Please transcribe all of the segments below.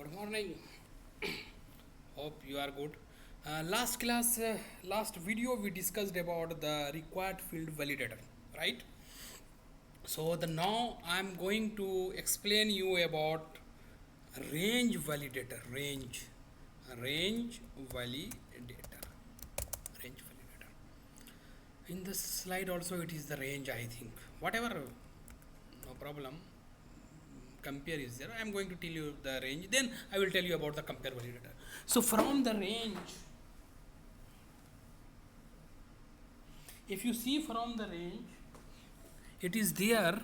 Good morning. Hope you are good. Last video we discussed about the required field validator, right? So the now I'm going to explain you about range validator, range validator, range validator. In this slide also it is the range, I think. Whatever, no problem. Compare is there. I am going to tell you the range, then I will tell you about the compare validator. So from the range, if you see from the range, it is there.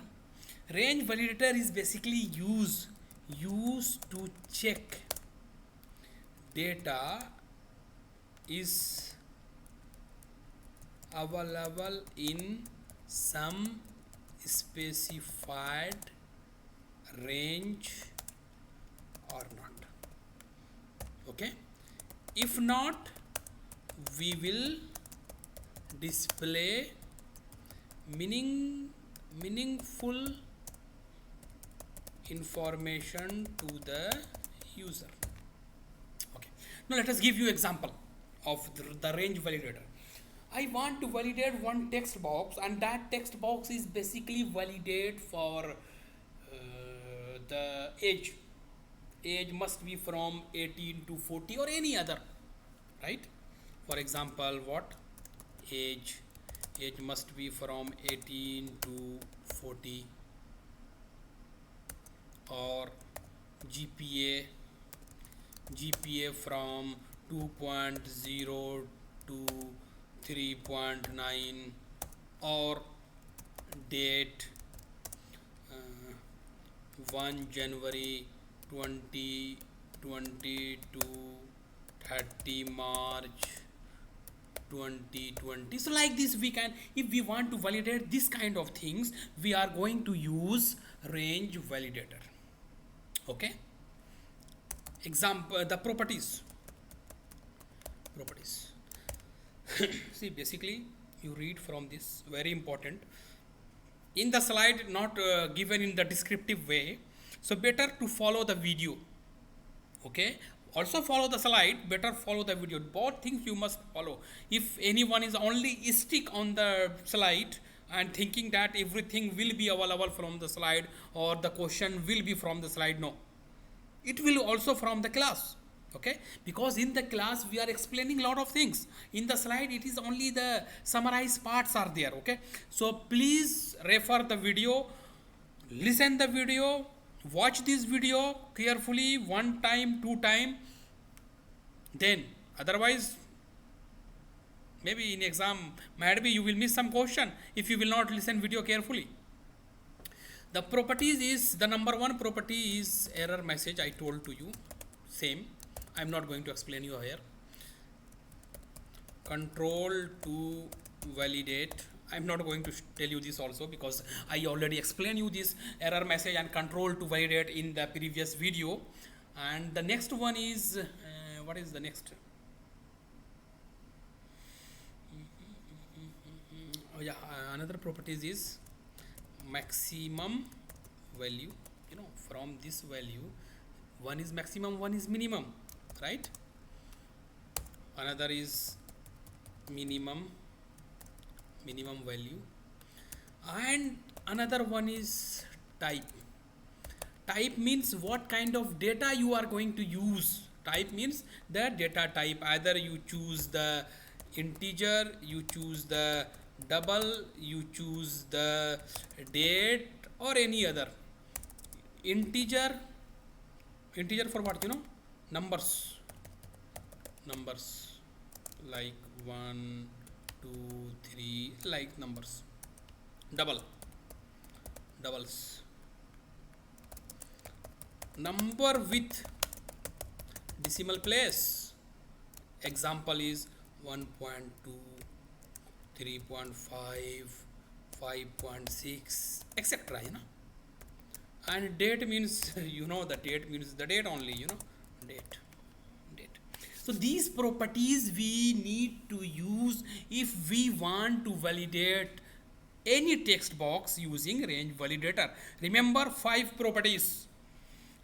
Range validator is basically used to check data is available in some specified range or not. Okay, if not, we will display meaningful information to the user. Okay, now let us give you example of the range validator. I want to validate one text box, and that text box is basically validate for the age. Age must be from 18 to 40 or any other, right? For example, what age must be from 18 to 40, or GPA from 2.0 to 3.9, or date 1 January 2020 to 30 March 2020. So like this we can, if we want to validate this kind of things, we are going to use range validator. Okay, example, the properties. See, basically you read from this, very important. In the slide not given in the descriptive way, so better to follow the video. Okay, also follow the slide, better follow the video. Both things you must follow. If anyone is only stick on the slide and thinking that everything will be available from the slide, or the question will be from the slide, no, it will also from the class. Okay, because in the class we are explaining a lot of things. In the slide it is only the summarized parts are there. Okay, so please refer the video, listen the video, watch this video carefully, one time, two time, then otherwise maybe in exam might be you will miss some question if you will not listen video carefully. The properties is, the number one property is error message. I told to you, same, I'm not going to explain you here. Control to validate, I'm not going to tell you this also, because I already explained you this error message and control to validate in the previous video. And the next one is what is the next? Oh yeah, another properties is maximum value. You know, from this value, one is maximum, one is minimum, right? Another is minimum value, and another one is type. Type means what kind of data you are going to use. Type means the data type, either you choose the integer, you choose the double, you choose the date, or any other. Integer for what, you know, numbers like 1 2 3, like numbers. Doubles, number with decimal place. Example is 1.2, 3.5, 5.6, etc. You know. And date means you know, the date means the date only, you know, date. So these properties we need to use if we want to validate any text box using range validator. Remember 5 properties.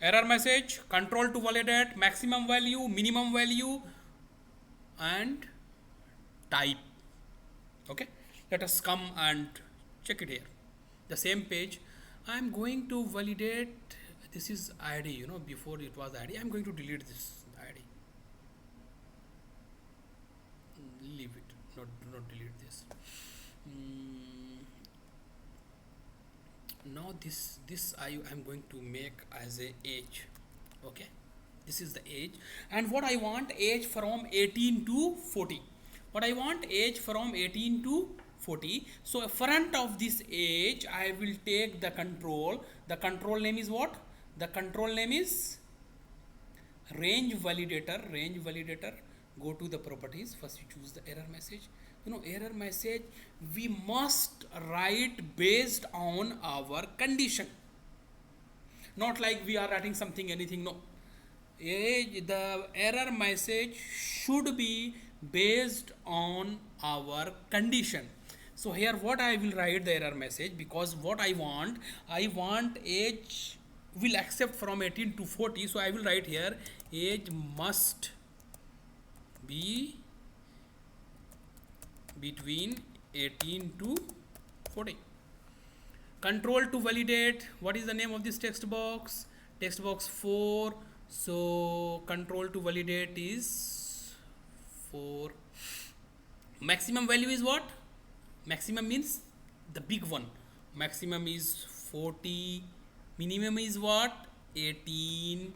Error message, control to validate, maximum value, minimum value, and type. Okay, let us come and check it here. The same page. I am going to validate. This is ID. You know, before it was ID. I am going to delete this ID. Leave it. Not delete this. Now this I am going to make as a age. Okay, this is the age, and what I want age from 18 to 40. What I want age from 18 to 40. So front of this age I will take the control. The control name is what? The control name is range validator. Range validator. Go to the properties. First you choose the error message. You know, error message we must write based on our condition, not like we are writing something anything. No, the error message should be based on our condition. So here what I will write the error message, because what I want age will accept from 18 to 40. So I will write here age must be between 18 to 40. Control to validate. What is the name of this text box? Text box 4. So control to validate is 4. Maximum value is what? Maximum means the big one. Maximum is 40. Minimum is what? 18.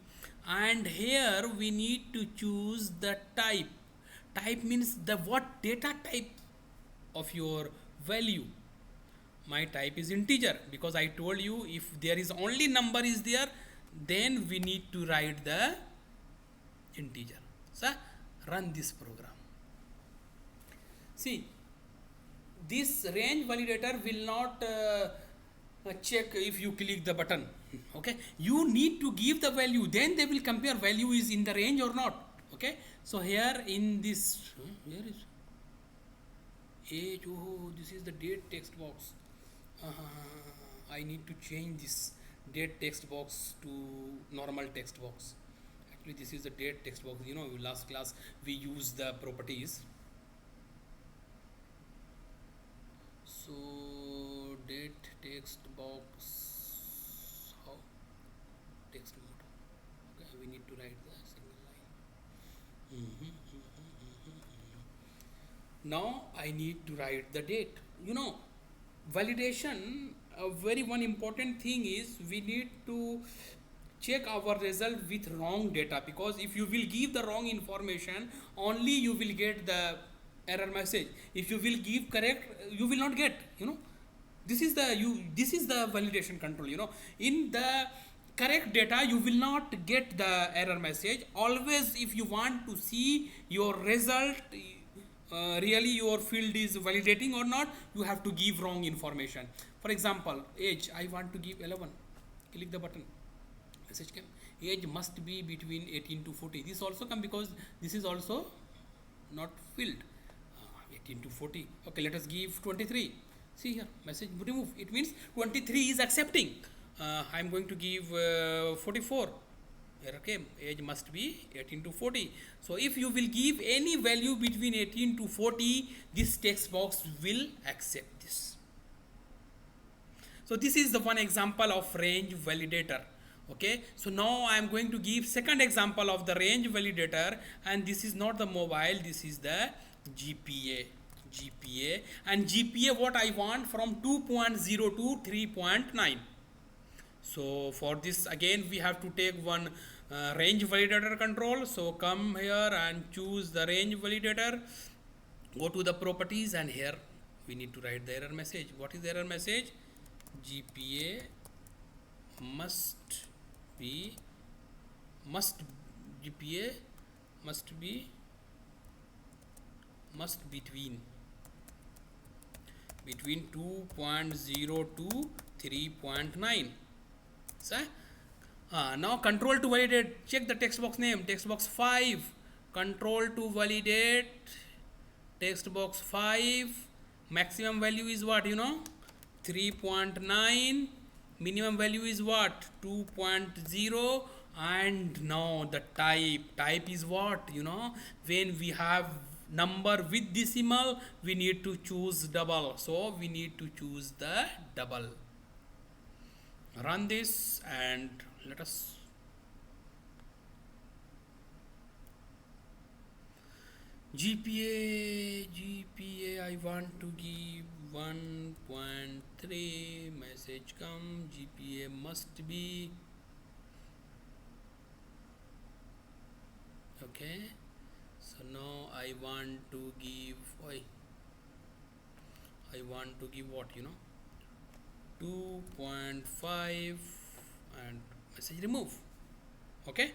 And here we need to choose the type. Type means the what data type of your value. My type is integer, because I told you if there is only number is there, then we need to write the integer. So run this program. See, this range validator will not check if you click the button. Okay, you need to give the value, then they will compare value is in the range or not. Okay, so here in this where is age? Oh, this is the date text box. I need to change this date text box to normal text box. Actually this is the date text box. You know, last class we used the properties. So date text box, how text mode. Okay, we need to write the single line. Now I need to write the date. You know, validation, a very one important thing is we need to check our result with wrong data, because if you will give the wrong information, only you will get the error message. If you will give correct, you will not get. You know, this is the validation control. You know, in the correct data you will not get the error message. Always if you want to see your result, really your field is validating or not, you have to give wrong information. For example, age, I want to give 11. Click the button, message came, age must be between 18 to 40. This also come because this is also not filled. 18 to 40. Okay, let us give 23. See here, message remove. It means 23 is accepting. I am going to give 44. Here came, age must be 18 to 40. So if you will give any value between 18 to 40, this text box will accept this. So this is the one example of range validator. Okay, so now I am going to give second example of the range validator, and this is not the mobile, this is the GPA. And GPA what I want from 2.0 to 3.9. So for this again we have to take one range validator control. So come here and choose the range validator, go to the properties, and here we need to write the error message. What is the error message? GPA must GPA must between 2.0 to 3.9. So now control to validate, check the text box name, text box 5. Control to validate, text box 5. Maximum value is what, you know, 3.9. minimum value is what? 2.0. And now the type is what? When we have number with decimal, we need to choose double, so we need to choose the double. Run this and let us GPA I want to give 1.3. Message come, GPA must be okay. So now I want to give what? 2.5 and message remove. Okay,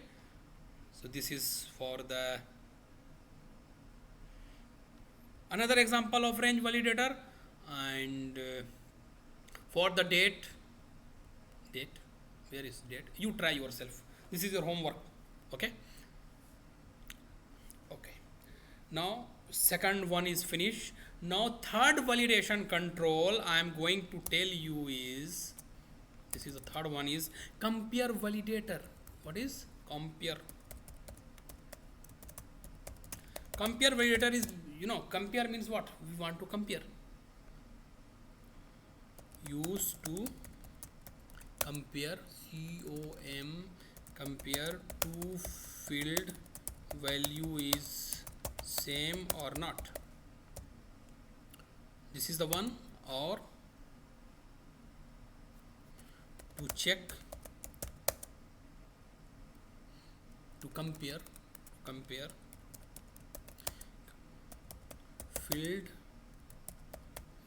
so this is for the another example of range validator. And for the date, where is date? You try yourself, this is your homework. Okay, now second one is finished. Now third validation control I am going to tell you is, this is the third one, is compare validator. What is compare? Compare validator is, compare means what? We want to compare. Use to compare, compare two field value is same or not. This is the one. Or to check, to compare field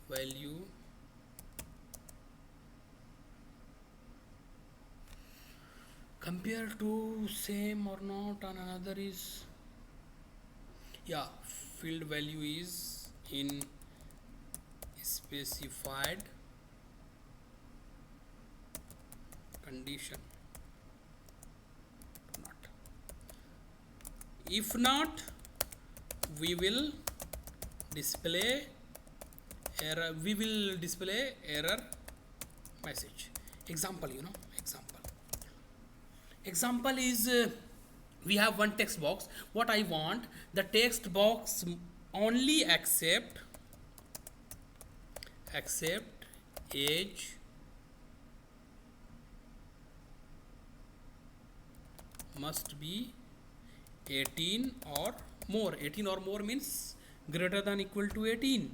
value compare to same or not. And another is, field value is in specified condition not. If not, we will display error. We will display error message. Example, example is we have one text box. What I want, the text box only accept age must be 18 or more. 18 or more means greater than equal to 18.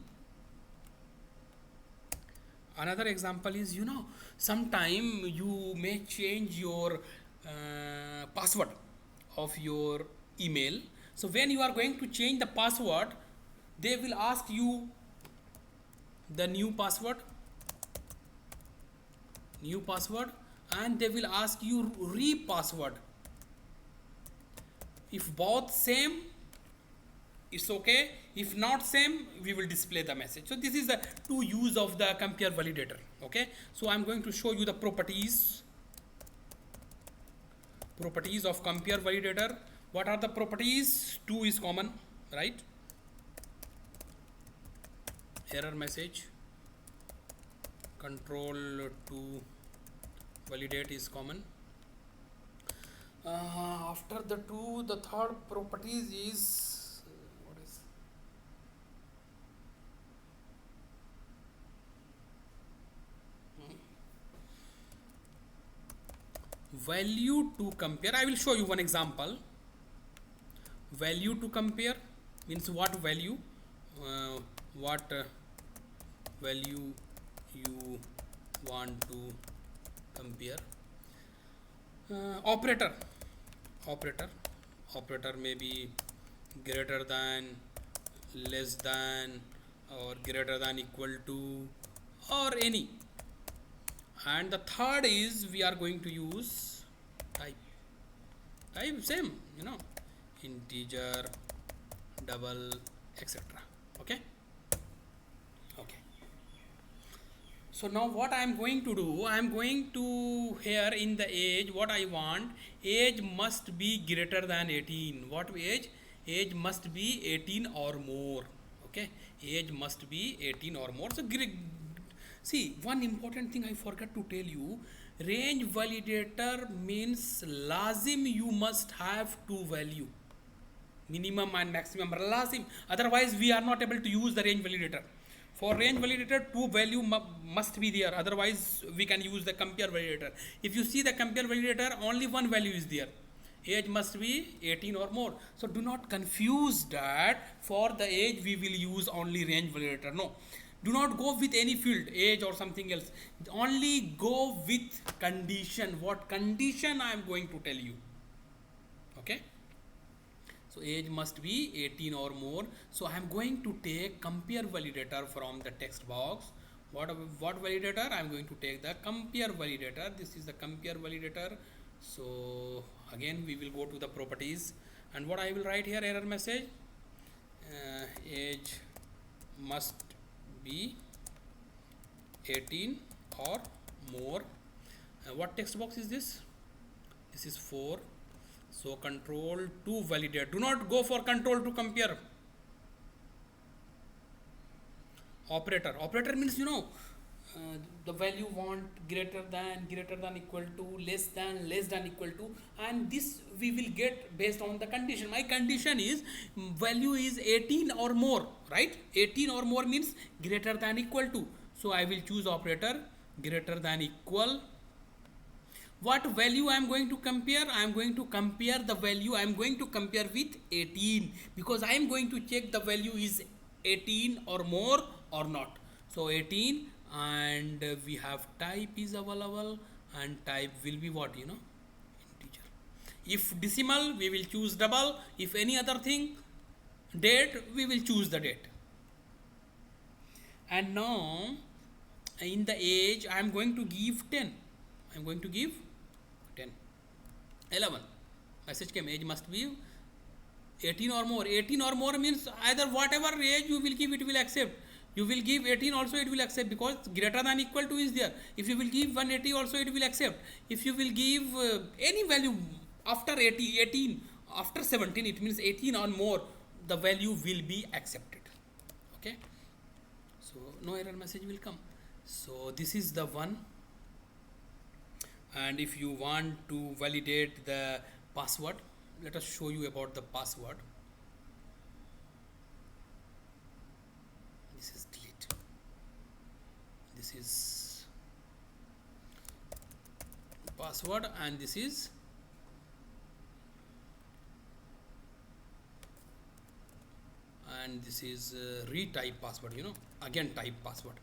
Another example is, sometime you may change your password of your email. So when you are going to change the password, they will ask you the new password, and they will ask you re-password. If both same, it's okay. If not same, we will display the message. So this is the two use of the compare validator. Okay, so I'm going to show you the properties of compare validator. What are the properties? 2 is common, right? Error message, control to validate is common. After the 2, the third properties is, what is value to compare. I will show you one example. Value to compare means what value, value you want to compare. Operator may be greater than, less than, or greater than equal to, or any. And the third is we are going to use type same, integer, double, etc. Okay. So now what I am going to do, I am going to here in the age, what I want, age must be greater than 18. What age? Age must be 18 or more. Okay, age must be 18 or more. So See, one important thing I forgot to tell you, range validator means lazim you must have two value, minimum and maximum lazim, otherwise we are not able to use the range validator. For range validator two value must be there, otherwise we can use the compare validator. If you see the compare validator, only one value is there, age must be 18 or more. So do not confuse that for the age we will use only range validator. No, do not go with any field, age or something else, only go with condition, what condition I am going to tell you. Okay, so age must be 18 or more. So I am going to take compare validator from the text box. What validator? I am going to take the compare validator. This is the compare validator. So again we will go to the properties, and what I will write here, error message, age must be 18 or more. What text box is this? This is 4. So control to validate, do not go for control to compare. Operator means, you know, the value want greater than equal to, less than equal to, and this we will get based on the condition. My condition is value is 18 or more, right? 18 or more means greater than equal to, so I will choose operator greater than equal. What value I am going to compare? I am going to compare the value, I am going to compare with 18, because I am going to check the value is 18 or more or not. So 18, and we have type is available, and type will be what, you know, integer. If decimal we will choose double, if any other thing, date, we will choose the date. And now in the age I am going to give 10, I am going to give 10. 11, message came, age must be 18 or more. 18 or more means either whatever age you will give, it will accept. You will give 18 also, it will accept, because greater than equal to is there. If you will give 180 also, it will accept. If you will give any value after 18, after 17, it means 18 or more, the value will be accepted. Okay, so no error message will come. So this is the one. And if you want to validate the password, let us show you about the password. This is delete, this is password, and this is retype password, you know, again type password.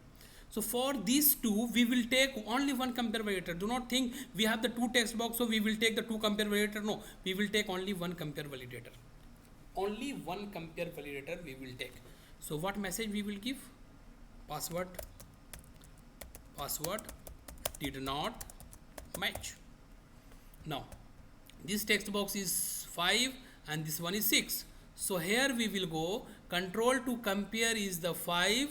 So for these two we will take only one compare validator. Do not think we have the two text box, so we will take the two compare validator. No, we will take only one compare validator. Only one compare validator we will take. So what message we will give? Password did not match. Now this text box is 5 and this one is 6. So here we will go, control to compare is the 5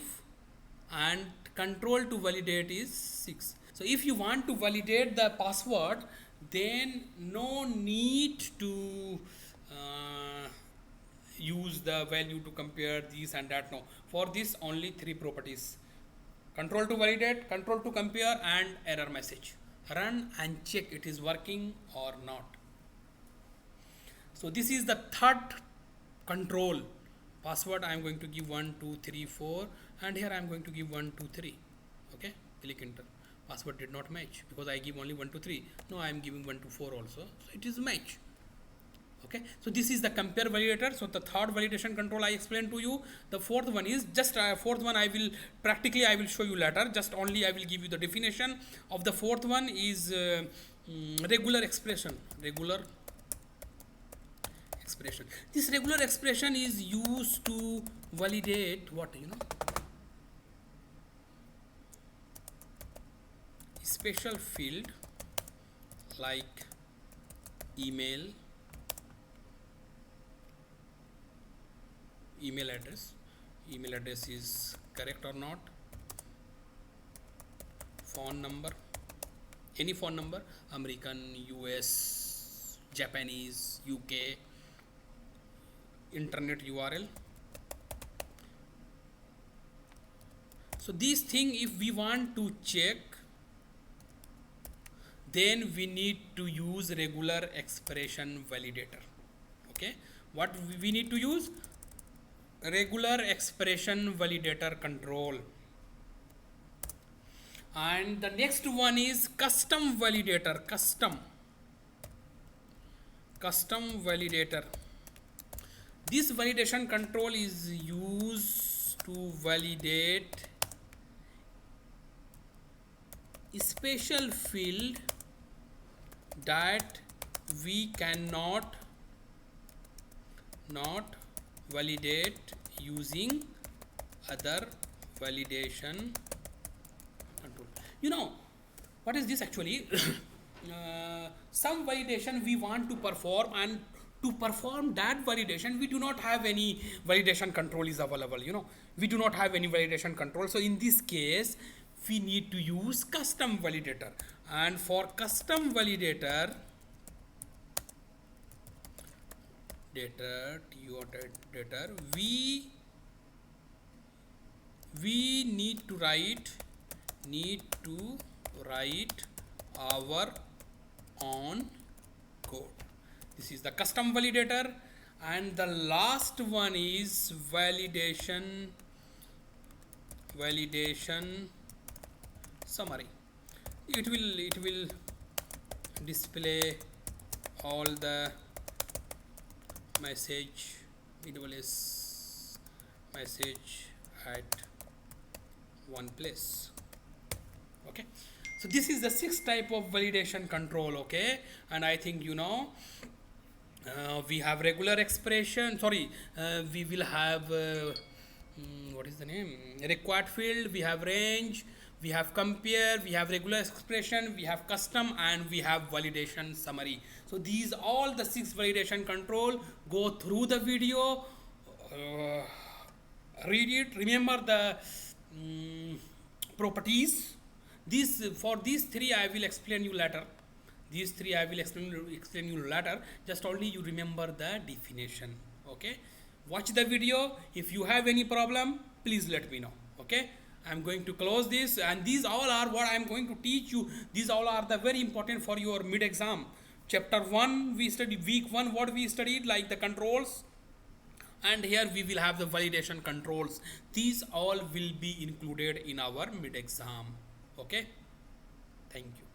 and control to validate is 6. So if you want to validate the password, then no need to use the value to compare this and that. No, for this only 3 properties: control to validate, control to compare, and error message. Run and check it is working or not. So this is the third control. Password I am going to give 1 2 3 4, and here I am going to give 1 2 3. Okay, click enter. Password did not match because I give only 1 2 3. No, I am giving 1 2 4 also, so it is match. Okay, so this is the compare validator. So the third validation control I explained to you. The fourth one is just fourth one I will practically I will show you later. Just only I will give you the definition of the fourth one is regular expression. Regular expression. This regular expression is used to validate what, you know, special field like email address. Email address is correct or not. Phone number, any phone number, American, US, Japanese, UK, internet URL. So this thing, if we want to check, then we need to use regular expression validator. Okay, what we need to use? Regular expression validator control. And the next one is custom validator. Custom validator. This validation control is used to validate a special field that we cannot not validate using other validation control. You know what is this actually? Some validation we want to perform, and to perform that validation we do not have any validation control is available. We do not have any validation control. So in this case we need to use custom validator. And for custom validator data we need to write our own code. This is the custom validator. And the last one is validation summary. It will display all the message at one place. Okay, so this is the 6th type of validation control. Okay, and I think we have regular expression, we will have what is the name, required field, we have range, we have compare, we have regular expression, we have custom, and we have validation summary. So these all the 6 validation control. Go through the video, read it, remember the properties. For these 3 I will explain you later. Explain you later. Just only you remember the definition. Okay, watch the video. If you have any problem, please let me know. Okay, I'm going to close this, and these all are what I'm going to teach you. These all are the very important for your mid exam. Chapter 1 we studied, week 1 what we studied, like the controls, and here we will have the validation controls. These all will be included in our mid exam. Okay, thank you.